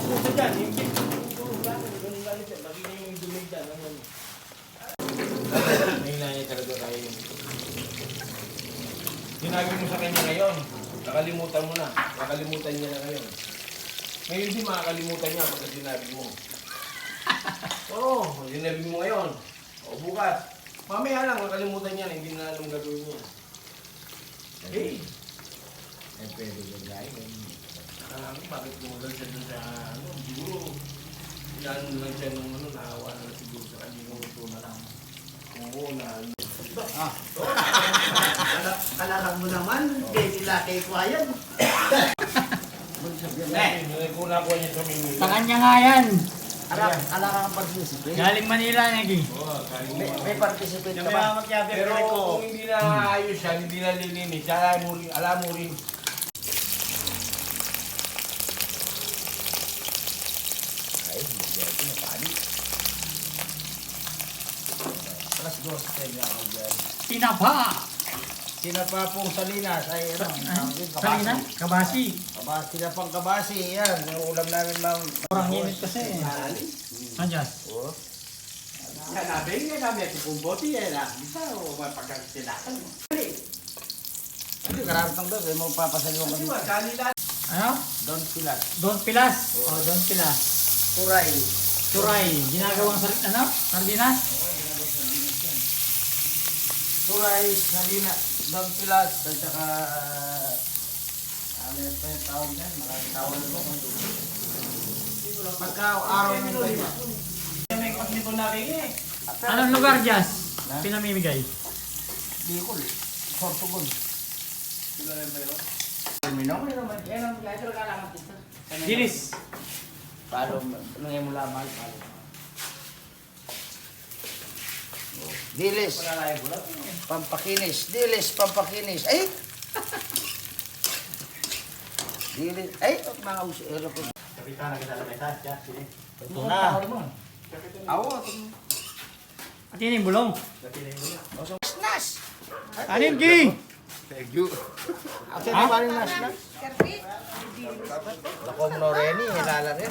puso dyan. Yung ganun galit yan. Lagi na yung dumig dyan. Nahinaya talaga tayo yun. Sinabi mo sa kanya ngayon, nakalimutan mo na. Nakalimutan niya na ngayon. Ngayon di makakalimutan niya pagka sinabi mo. Oo, sinabi mo ngayon. O bukas. Mamaya lang, makalimutan niya na hindi na alam gagawin niya. Hey! Eh, pwede ba gaya? Bakit gumagal siya dun sa ano? Siguro, ilan lang siya nung ano, naawa na siguro sa kanya nung ito na lang. Oo, na ano. Kalalang mo naman, baby laki ko yan. Kung nakuha niya sa mimi. Sa kanya nga yan. Kalalang participate. Galing Manila, Negi. Oo, May participate ka ba? pero kung hindi na ayos siya, hindi na lilinis, alam mo rin. Ay, hindi na panik. Alas 2 tayo niya ako dyan. Tinapa. Sinapa pong Salinas ay ano? Salina? Kabasi. Sinapang kabasi, yan. Yung ulam namin ma'am. Parang init kasi. Andiyan. Oo. Sanabi nga kami at kung boti yan na, bisa o mapagkakasilakan. Hindi, kararatang doon. May magpapasalong kami. Kanila. Ano? Don Pilas. Don Pilas. Oh, Don Pilas. Puray. Suray. Ginagawang sardinas? Puray, Salinas, Don Pilas, at saka... ano yun pa yung tawag niyan? Maraming tawag na po. Pagka-araw ng tayo. May paglito na rin eh. Anong lugar, Jazz? Pinamimigay. Bicol. Sortugon. Sila rin ba yun? Minong yun naman. Yan ang ito kailangan dito. Dilis. Palo, nung yung mula mahal, palo. Dilis. Pagkalayo bulat. Pampakinis. Dilis, pampakinis. Ay! Dilis. Ay! Mga usero ko. Kapitan na kita lamesa, Jazz. Ito na. Awo. At yun yung bulong. Nas! Anin, Gi? Thank you. Ate, di ba rin nas na? Lako mo na rin eh. Hilala rin.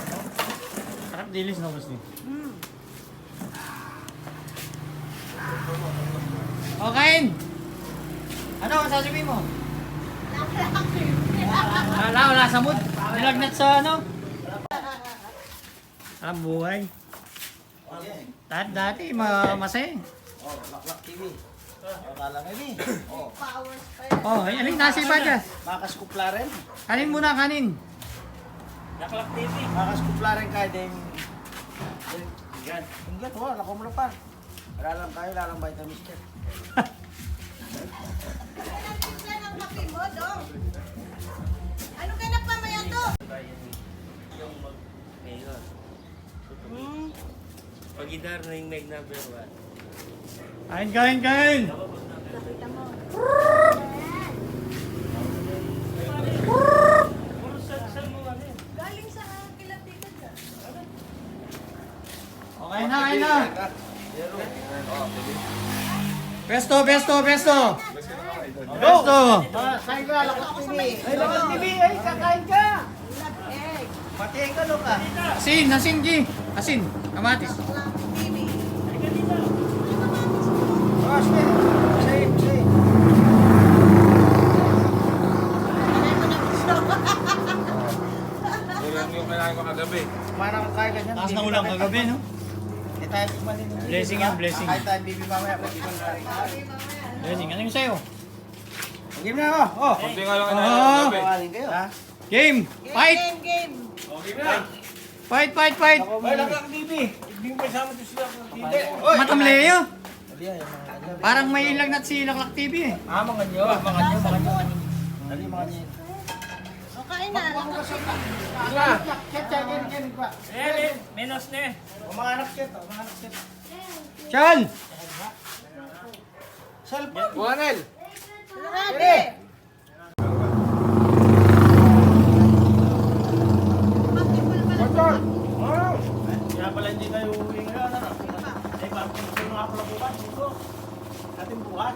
Sarap dilis na gusto. Okay. Ano ang sasabihin mo? Wala sa mood. Nilagnat sa ano? Ang buhay. Dati masaya. Oh, Laklak TV. Akala nga ni. Oh. Oh, alin nasi ba dyan? Makas kupla rin. Kanin muna, kanin. Naklak TV. Makas kupla rin kayo din. Yan. Inggan, oh, lako mo na pa. Wala lang kayo, lalang vitamins ka. Ano ka na pamaya to? Pag-idar na yung meg number 1. Kain. Nakita mo. Galing sa kilatikan ka. Okay na, kain na. Pesto. Pesto. Kain ka, laklak TV. Ay, laklak TV. Ay, kakain ka. Egg. Pati ka, no ka. Asin, Gi. Asin, kamatis. TV. Bakas na. Same. Ulan yung kailangan ko kagabi. Manang kaya ka niyan. Taas na ulang kagabi, no? Eh, tayo tikman din. Blessing yan, blessing. Kahit tayo bibi mamaya. Pagkikon ka. Blessing, ano yung sa'yo? Game na ako. Oh. Kunti nga lang Oo. kailangan ko kagabi. Kawaling kayo. Ha? Game! Fight! Game. Okay na. Fight! Ay, naklak TV. Hindi mo kasama ito sila ng TV. Oy! Matamleo! Dali, ay, mga Parang may lagnat si Laklak TV eh. mga nyo. Mga nyo. Dali, mga nyo. O kain na. Menos na eh. Mga anak set. Mga anak set. Chan! Cellphone. Juanel! Ready. Kaya pala hindi kayo uwi ngayon. Ay, parang kung nga pala bukas. Ito. Ating bukas.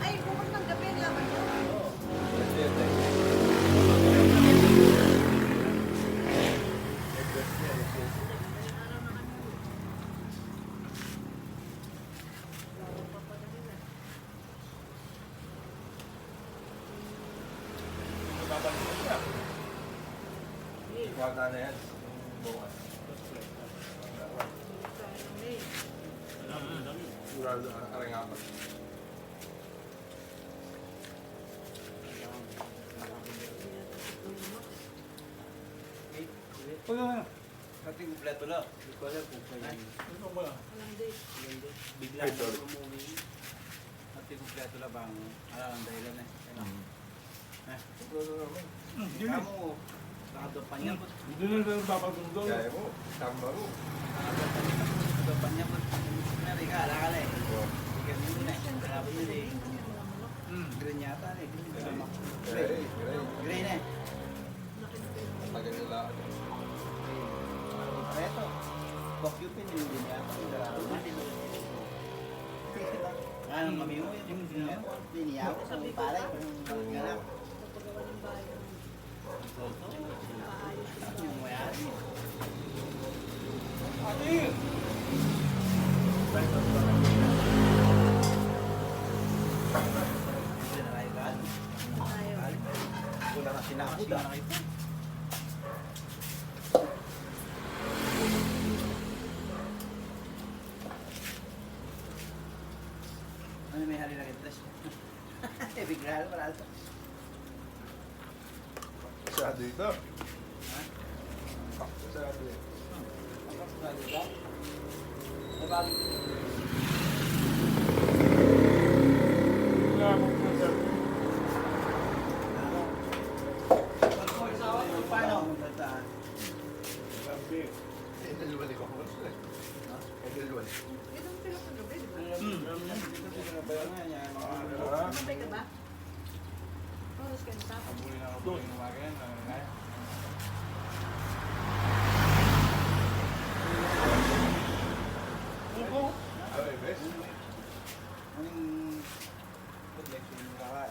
Ay, bukas ng gabi laban yun. Bata na yan. Bukas. Sigurado aring apat. Pati kumpleto lang. Hindi ko alam kung kaya. Ano ba? Bigla Ay, na sorry. umuwi. Pati kumpleto lang bang ang dahilan eh. Sigurado naman. Kamu, nakadopan niya po. Hindi na lang papagundong. Kaya mo. Tama mo. Nakadopan niya po. Nari ka, alakala eh. Bigyan mo na eh. Grabe yun eh. Green yata eh. Gray. Green eh. Tagal nila. Eto. Bokupin yun din yata. Ano mami mo yung biniyaw ko sa mga palay. Ganap. Yung mayari. Wala na sinakot ah. Ano may hari na kintres? Bigla na parado. Masyado ito. Ha? Masyado eh. Parado ba? Ay bakit? Wala akong masyado. Paano? Sabi. Eh, dalawa ko ako. Eh, dalawa. Itong pila sa gabi, di ba? Mabay ka ba? Oras ka na sa Abulin ako doon. Umagan. Ay, best. Anong protection mo ka?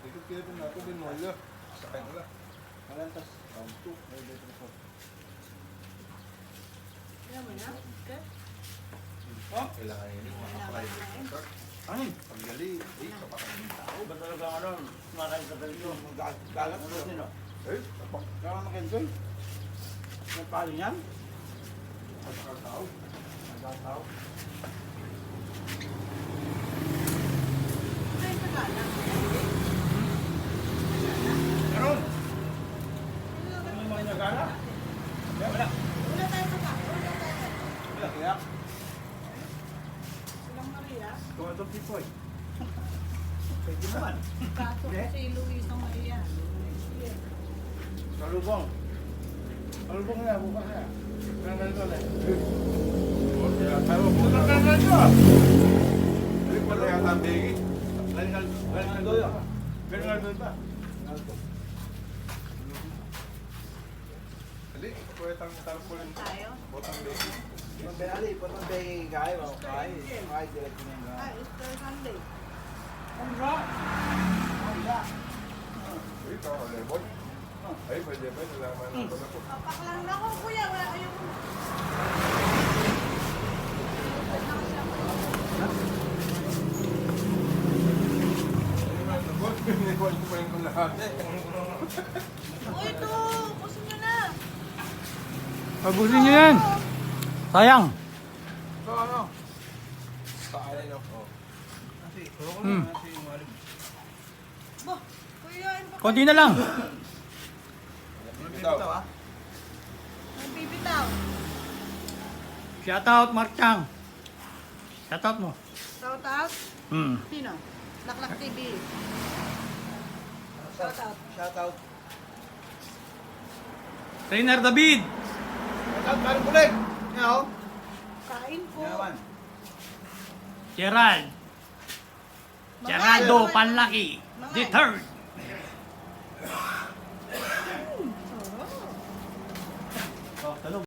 Ikot kaya din natin din mo. Sakay nila. Malantas. Round 2. Ay, better po. Kaya mo na? Okay. Kailangan yun. Makakapalit. Ano? Paggali. Eh, kapakain tao. Ba talaga ano? Kumakain sa talito. Gagat mo sino? Eh, tapak. Kaya makendoy. May palo niyan? Tao. Nagkataw. Ay, Tagala. Meron! Ano yung mga nagala? Wala. Wala tayo sa bako. Wala tayo. Wala kaya? Silang Maria. Kung ito pipoy. Pwede naman. Kaso si Luis ang Maria. Yes. Salubong. Salubong na, bukas na. Kaya ganito na. Kaya tayo. Kaya ganito! Hindi pala yata ang bigi. Ganito yun. Ganito ba? Hindi, pwede tang tarpulin. Tayo. Botang bigi. Pambali, pambali kaya mo. Kaya direct niya nga. Ah, Easter Sunday. Ano ba? Ano ba? Uy, ito ako lemon. Ay, pwede ba? Nalaman na ito na po. Papaklang na ako, kuya. Wala kayong... Iniwan ko pa yung lahat. Uy, ito! Pusin nyo na! Pagusin nyo yan. Sayang. So, ano? Saan ako? Hmm. Bah, kuya, ano ba? Konti na lang. Bitaw. Nagbibitaw. Shout out, Mark Chang. Shout out mo. Shout out. Hmm. Sino? Laklak TV. Shout out. Shout out. Trainer David. Shout out, parang kulig. Ngayon. Kain po. Yaman. Gerald. Mga- Geraldo Panlaki. Mga- The third.